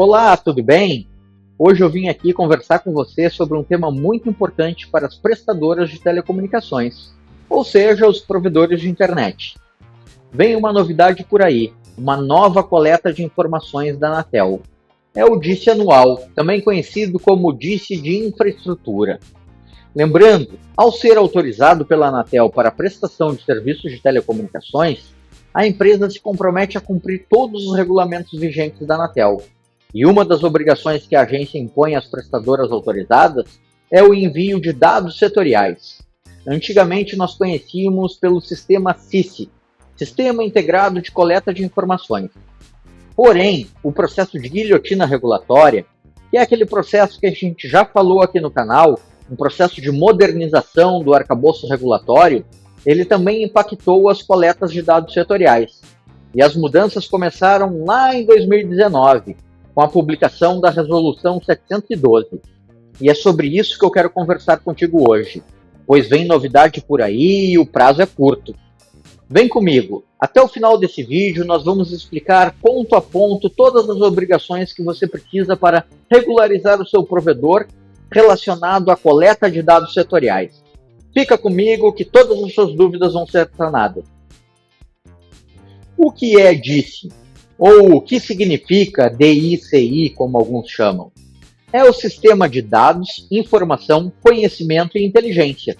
Olá, tudo bem? Hoje eu vim aqui conversar com você sobre um tema muito importante para as prestadoras de telecomunicações, ou seja, os provedores de internet. Vem uma novidade por aí, uma nova coleta de informações da Anatel. É o DISC anual, também conhecido como DISC de infraestrutura. Lembrando, ao ser autorizado pela Anatel para a prestação de serviços de telecomunicações, a empresa se compromete a cumprir todos os regulamentos vigentes da Anatel. E uma das obrigações que a agência impõe às prestadoras autorizadas é o envio de dados setoriais. Antigamente nós conhecíamos pelo sistema SISI, Sistema Integrado de Coleta de Informações. Porém, o processo de guilhotina regulatória, que é aquele processo que a gente já falou aqui no canal, um processo de modernização do arcabouço regulatório, ele também impactou as coletas de dados setoriais. E as mudanças começaram lá em 2019, com a publicação da Resolução 712. E é sobre isso que eu quero conversar contigo hoje, pois vem novidade por aí e o prazo é curto. Vem comigo, até o final desse vídeo nós vamos explicar ponto a ponto todas as obrigações que você precisa para regularizar o seu provedor relacionado à coleta de dados setoriais. Fica comigo que todas as suas dúvidas vão ser sanadas. O que é DISC? Ou o que significa DICI, como alguns chamam? É o Sistema de Dados, Informação, Conhecimento e Inteligência.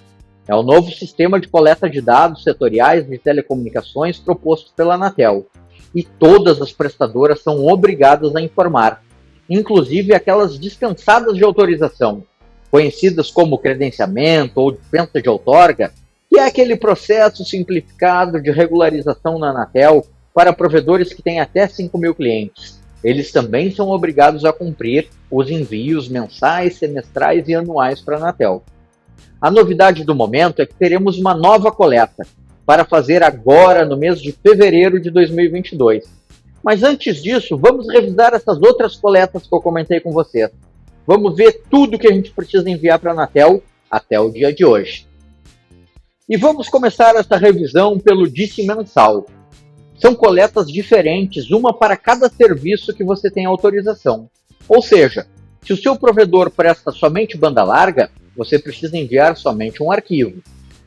É o novo sistema de coleta de dados setoriais de telecomunicações proposto pela Anatel. E todas as prestadoras são obrigadas a informar, inclusive aquelas dispensadas de autorização, conhecidas como credenciamento ou dispensa de outorga, que é aquele processo simplificado de regularização na Anatel para provedores que têm até 5.000 clientes. Eles também são obrigados a cumprir os envios mensais, semestrais e anuais para a Anatel. A novidade do momento é que teremos uma nova coleta para fazer agora no mês de fevereiro de 2022. Mas antes disso, vamos revisar essas outras coletas que eu comentei com vocês. Vamos ver tudo que a gente precisa enviar para a Anatel até o dia de hoje. E vamos começar essa revisão pelo DISC mensal. São coletas diferentes, uma para cada serviço que você tem autorização. Ou seja, se o seu provedor presta somente banda larga, você precisa enviar somente um arquivo.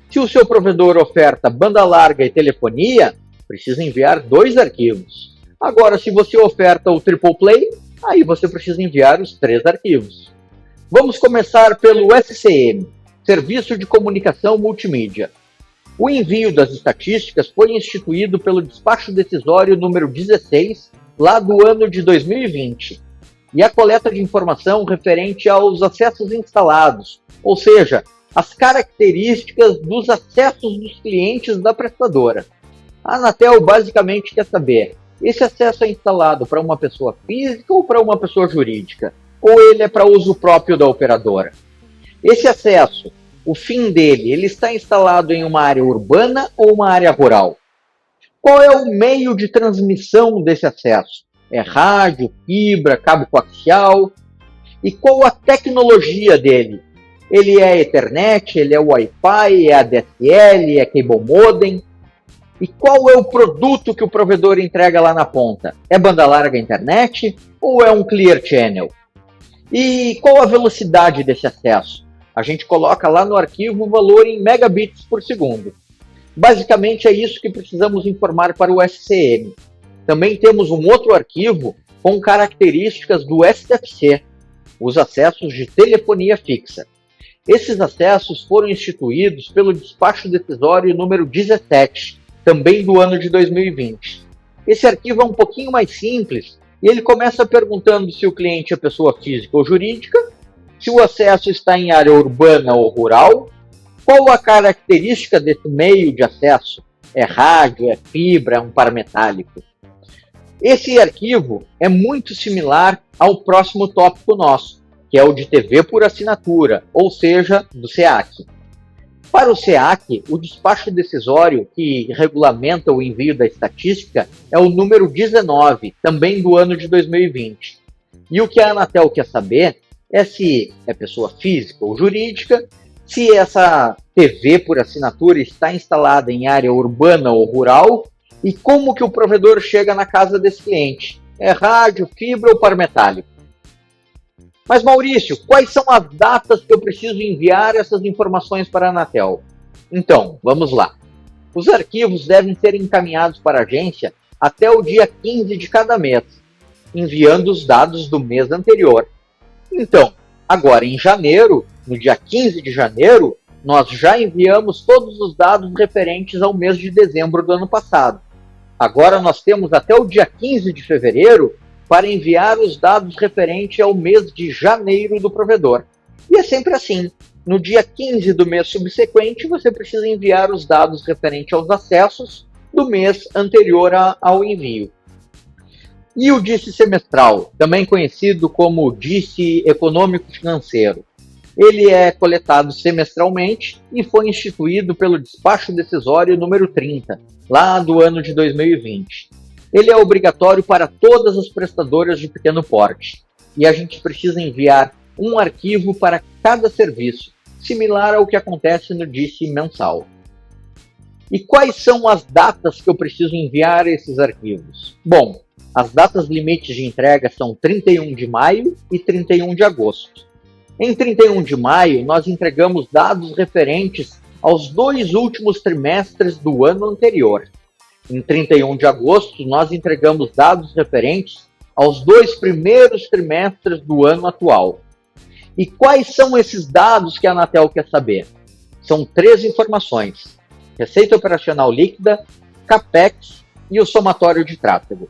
Se o seu provedor oferta banda larga e telefonia, precisa enviar 2 arquivos. Agora, se você oferta o Triple Play, aí você precisa enviar os 3 arquivos. Vamos começar pelo SCM, Serviço de Comunicação Multimídia. O envio das estatísticas foi instituído pelo despacho decisório número 16, lá do ano de 2020. E a coleta de informação referente aos acessos instalados, ou seja, as características dos acessos dos clientes da prestadora. A Anatel basicamente quer saber, esse acesso é instalado para uma pessoa física ou para uma pessoa jurídica? Ou ele é para uso próprio da operadora? Esse acesso, o fim dele, ele está instalado em uma área urbana ou uma área rural? Qual é o meio de transmissão desse acesso? É rádio, fibra, cabo coaxial? E qual a tecnologia dele? Ele é Ethernet, ele é Wi-Fi, é ADSL, é Cable Modem? E qual é o produto que o provedor entrega lá na ponta? É banda larga internet ou é um Clear Channel? E qual a velocidade desse acesso? A gente coloca lá no arquivo o valor em megabits por segundo. Basicamente é isso que precisamos informar para o SCM. Também temos um outro arquivo com características do SFC, os acessos de telefonia fixa. Esses acessos foram instituídos pelo despacho decisório número 17, também do ano de 2020. Esse arquivo é um pouquinho mais simples e ele começa perguntando se o cliente é pessoa física ou jurídica, se o acesso está em área urbana ou rural, qual a característica desse meio de acesso, é rádio, é fibra, é um parametálico. Esse arquivo é muito similar ao próximo tópico nosso, que é o de TV por assinatura, ou seja, do SEAC. Para o SEAC, o despacho decisório que regulamenta o envio da estatística é o número 19, também do ano de 2020. E o que a Anatel quer saber é se é pessoa física ou jurídica, se essa TV por assinatura está instalada em área urbana ou rural e como que o provedor chega na casa desse cliente. É rádio, fibra ou par metálico? Mas Maurício, quais são as datas que eu preciso enviar essas informações para a Anatel? Então, vamos lá. Os arquivos devem ser encaminhados para a agência até o dia 15 de cada mês, enviando os dados do mês anterior. Então, agora em janeiro, no dia 15 de janeiro, nós já enviamos todos os dados referentes ao mês de dezembro do ano passado. Agora nós temos até o dia 15 de fevereiro para enviar os dados referentes ao mês de janeiro do provedor. E é sempre assim. No dia 15 do mês subsequente, você precisa enviar os dados referentes aos acessos do mês anterior ao envio. E o DISC semestral, também conhecido como DISC econômico-financeiro. Ele é coletado semestralmente e foi instituído pelo despacho decisório número 30, lá do ano de 2020. Ele é obrigatório para todas as prestadoras de pequeno porte, e a gente precisa enviar um arquivo para cada serviço, similar ao que acontece no DISC mensal. E quais são as datas que eu preciso enviar esses arquivos? Bom, as datas limites de entrega são 31 de maio e 31 de agosto. Em 31 de maio, nós entregamos dados referentes aos 2 últimos trimestres do ano anterior. Em 31 de agosto, nós entregamos dados referentes aos 2 primeiros trimestres do ano atual. E quais são esses dados que a Anatel quer saber? São 3 informações: receita operacional líquida, CAPEX e o somatório de tráfego.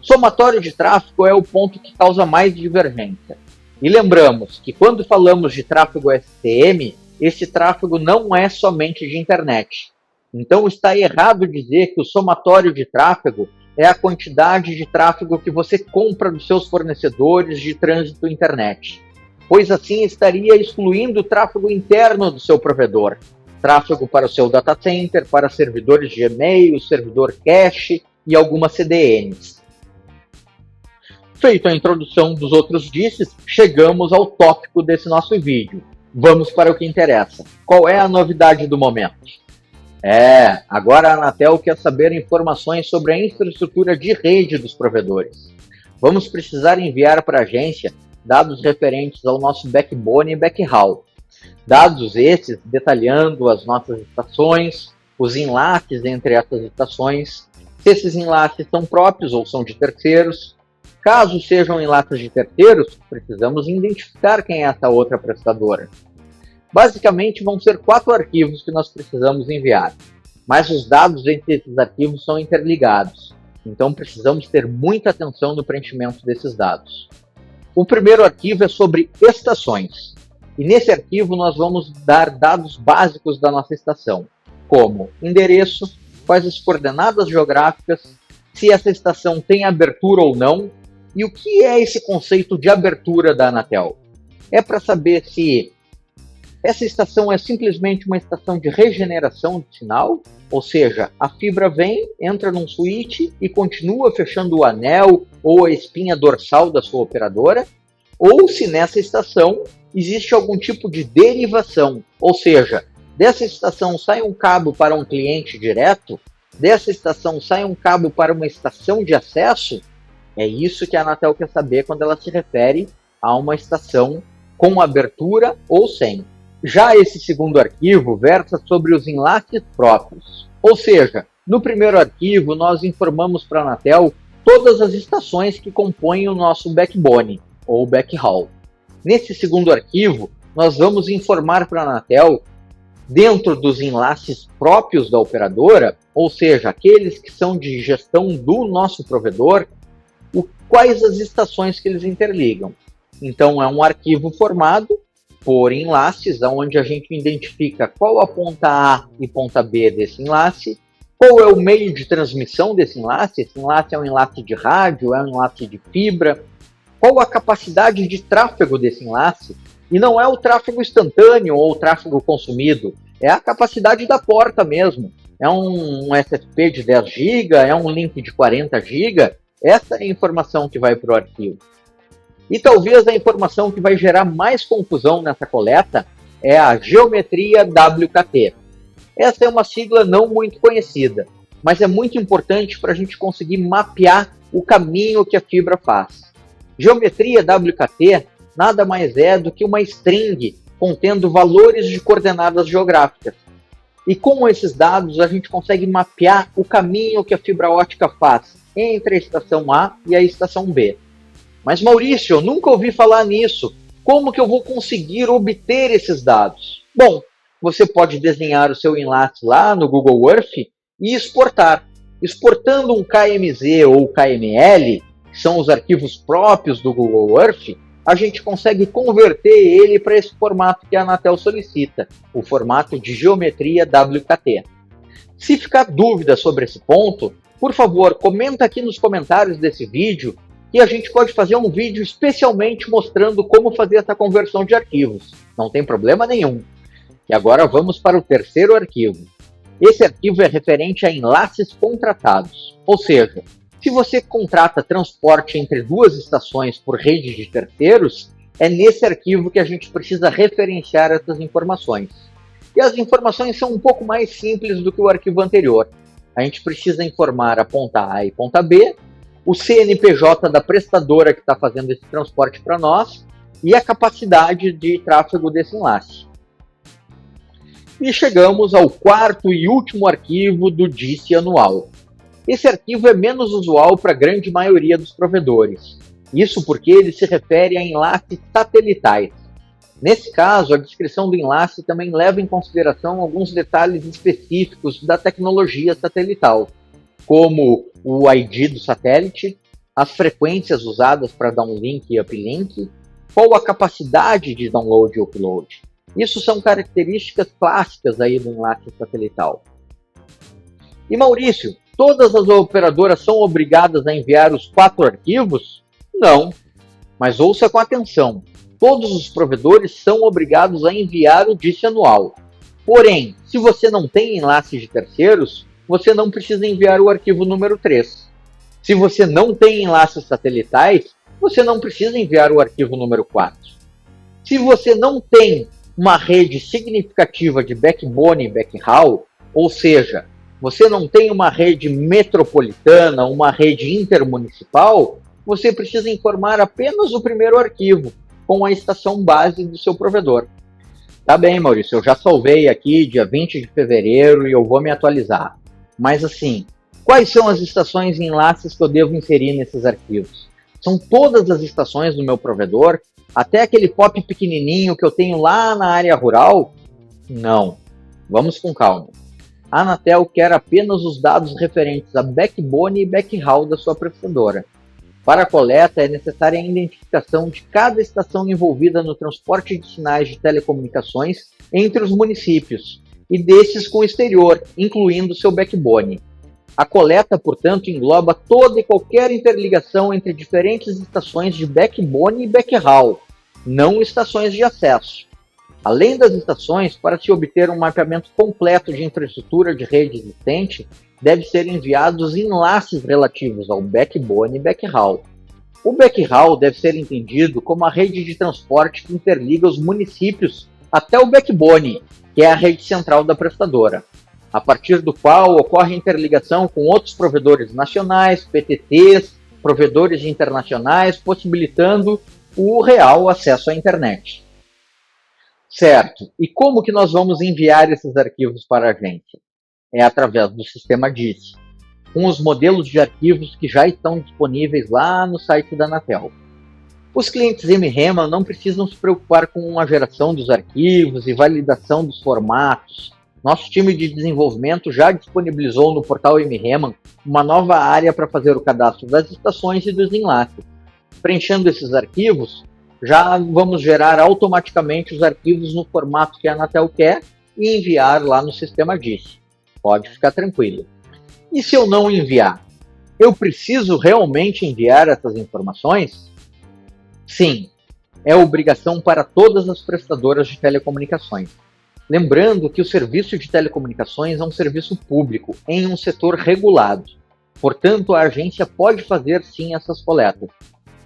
Somatório de tráfego é o ponto que causa mais divergência. E lembramos que quando falamos de tráfego STM, esse tráfego não é somente de internet. Então está errado dizer que o somatório de tráfego é a quantidade de tráfego que você compra dos seus fornecedores de trânsito internet, pois assim estaria excluindo o tráfego interno do seu provedor, tráfego para o seu data center, para servidores de e-mail, servidor cache e algumas CDNs. Feito a introdução dos outros DISCs, chegamos ao tópico desse nosso vídeo. Vamos para o que interessa. Qual é a novidade do momento? Agora a Anatel quer saber informações sobre a infraestrutura de rede dos provedores. Vamos precisar enviar para a agência dados referentes ao nosso backbone e backhaul. Dados esses detalhando as nossas estações, os enlaces entre essas estações, se esses enlaces são próprios ou são de terceiros. Caso sejam enlaces de terceiros, precisamos identificar quem é essa outra prestadora. Basicamente, vão ser 4 arquivos que nós precisamos enviar, mas os dados entre esses arquivos são interligados, então precisamos ter muita atenção no preenchimento desses dados. O primeiro arquivo é sobre estações, e nesse arquivo nós vamos dar dados básicos da nossa estação, como endereço, quais as coordenadas geográficas, se essa estação tem abertura ou não, e o que é esse conceito de abertura da Anatel? É para saber se essa estação é simplesmente uma estação de regeneração de sinal, ou seja, a fibra vem, entra num switch e continua fechando o anel ou a espinha dorsal da sua operadora, ou se nessa estação existe algum tipo de derivação, ou seja, dessa estação sai um cabo para um cliente direto, dessa estação sai um cabo para uma estação de acesso. É isso que a Anatel quer saber quando ela se refere a uma estação com abertura ou sem. Já esse segundo arquivo versa sobre os enlaces próprios. Ou seja, no primeiro arquivo nós informamos para a Anatel todas as estações que compõem o nosso backbone ou backhaul. Nesse segundo arquivo, nós vamos informar para a Anatel, dentro dos enlaces próprios da operadora, ou seja, aqueles que são de gestão do nosso provedor, quais as estações que eles interligam. Então é um arquivo formado por enlaces, onde a gente identifica qual a ponta A e ponta B desse enlace, qual é o meio de transmissão desse enlace. Esse enlace é um enlace de rádio, é um enlace de fibra, qual a capacidade de tráfego desse enlace, e não é o tráfego instantâneo ou o tráfego consumido, é a capacidade da porta mesmo. É um SFP de 10 GB, é um link de 40 GB, essa é a informação que vai para o arquivo. E talvez a informação que vai gerar mais confusão nessa coleta é a geometria WKT. Essa é uma sigla não muito conhecida, mas é muito importante para a gente conseguir mapear o caminho que a fibra faz. Geometria WKT nada mais é do que uma string contendo valores de coordenadas geográficas. E com esses dados a gente consegue mapear o caminho que a fibra ótica faz entre a estação A e a estação B. Mas Maurício, eu nunca ouvi falar nisso. Como que eu vou conseguir obter esses dados? Bom, você pode desenhar o seu enlace lá no Google Earth e exportar. Exportando um KMZ ou KML, que são os arquivos próprios do Google Earth, a gente consegue converter ele para esse formato que a Anatel solicita, o formato de geometria WKT. Se ficar dúvida sobre esse ponto, por favor, comenta aqui nos comentários desse vídeo que a gente pode fazer um vídeo especialmente mostrando como fazer essa conversão de arquivos. Não tem problema nenhum. E agora vamos para o terceiro arquivo. Esse arquivo é referente a enlaces contratados, ou seja, se você contrata transporte entre duas estações por rede de terceiros, é nesse arquivo que a gente precisa referenciar essas informações. E as informações são um pouco mais simples do que o arquivo anterior. A gente precisa informar a ponta A e ponta B, o CNPJ da prestadora que está fazendo esse transporte para nós e a capacidade de tráfego desse enlace. E chegamos ao quarto e último arquivo do DISC anual. Esse arquivo é menos usual para a grande maioria dos provedores. Isso porque ele se refere a enlaces satelitais. Nesse caso, a descrição do enlace também leva em consideração alguns detalhes específicos da tecnologia satelital, como o ID do satélite, as frequências usadas para downlink e uplink, qual a capacidade de download e upload. Isso são características clássicas aí do enlace satelital. E Maurício, todas as operadoras são obrigadas a enviar os 4 arquivos? Não, mas ouça com atenção. Todos os provedores são obrigados a enviar o DISC anual. Porém, se você não tem enlaces de terceiros, você não precisa enviar o arquivo número 3. Se você não tem enlaces satelitais, você não precisa enviar o arquivo número 4. Se você não tem uma rede significativa de backbone e backhaul, ou seja, você não tem uma rede metropolitana, uma rede intermunicipal, você precisa informar apenas o primeiro arquivo, com a estação base do seu provedor. Tá bem, Maurício, eu já salvei aqui dia 20 de fevereiro e eu vou me atualizar. Mas assim, quais são as estações e enlaces que eu devo inserir nesses arquivos? São todas as estações do meu provedor? Até aquele POP pequenininho que eu tenho lá na área rural? Não. Vamos com calma. A Anatel quer apenas os dados referentes a backbone e backhaul da sua prestadora. Para a coleta, é necessária a identificação de cada estação envolvida no transporte de sinais de telecomunicações entre os municípios e desses com o exterior, incluindo seu backbone. A coleta, portanto, engloba toda e qualquer interligação entre diferentes estações de backbone e backhaul, não estações de acesso. Além das estações, para se obter um mapeamento completo de infraestrutura de rede existente, deve ser enviados enlaces relativos ao backbone e backhaul. O backhaul deve ser entendido como a rede de transporte que interliga os municípios até o backbone, que é a rede central da prestadora, a partir do qual ocorre interligação com outros provedores nacionais, PTTs, provedores internacionais, possibilitando o real acesso à internet. Certo, e como que nós vamos enviar esses arquivos para a agência? É através do sistema DISC, com os modelos de arquivos que já estão disponíveis lá no site da Anatel. Os clientes MREMA não precisam se preocupar com a geração dos arquivos e validação dos formatos. Nosso time de desenvolvimento já disponibilizou no portal MREMA uma nova área para fazer o cadastro das estações e dos enlaces. Preenchendo esses arquivos, já vamos gerar automaticamente os arquivos no formato que a Anatel quer e enviar lá no sistema DISC. Pode ficar tranquilo. E se eu não enviar? Eu preciso realmente enviar essas informações? Sim, é obrigação para todas as prestadoras de telecomunicações. Lembrando que o serviço de telecomunicações é um serviço público, em um setor regulado. Portanto, a agência pode fazer sim essas coletas.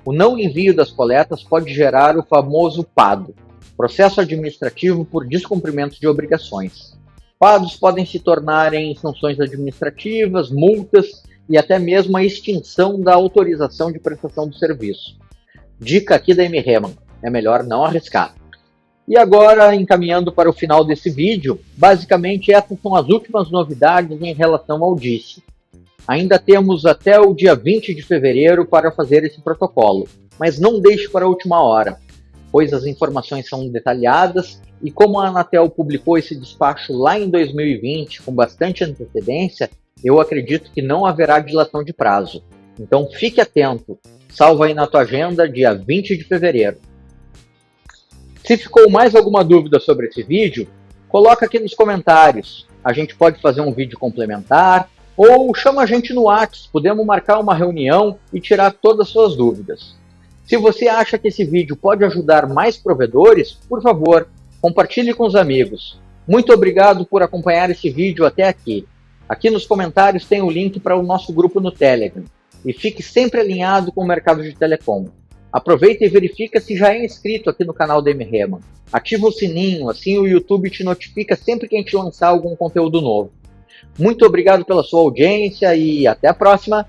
O não envio das coletas pode gerar o famoso PAD, Processo Administrativo por Descumprimento de Obrigações. PADs podem se tornar em sanções administrativas, multas e até mesmo a extinção da autorização de prestação do serviço. Dica aqui da M-Heman, é melhor não arriscar. E agora, encaminhando para o final desse vídeo, basicamente essas são as últimas novidades em relação ao DIS. Ainda temos até o dia 20 de fevereiro para fazer esse protocolo, mas não deixe para a última hora, pois as informações são detalhadas e como a Anatel publicou esse despacho lá em 2020 com bastante antecedência, eu acredito que não haverá dilação de prazo. Então fique atento, salva aí na tua agenda dia 20 de fevereiro. Se ficou mais alguma dúvida sobre esse vídeo, coloca aqui nos comentários. A gente pode fazer um vídeo complementar ou chama a gente no WhatsApp, podemos marcar uma reunião e tirar todas as suas dúvidas. Se você acha que esse vídeo pode ajudar mais provedores, por favor, compartilhe com os amigos. Muito obrigado por acompanhar esse vídeo até aqui. Aqui nos comentários tem o link para o nosso grupo no Telegram. E fique sempre alinhado com o mercado de telecom. Aproveita e verifica se já é inscrito aqui no canal da M-Heman. Ativa o sininho, assim o YouTube te notifica sempre que a gente lançar algum conteúdo novo. Muito obrigado pela sua audiência e até a próxima!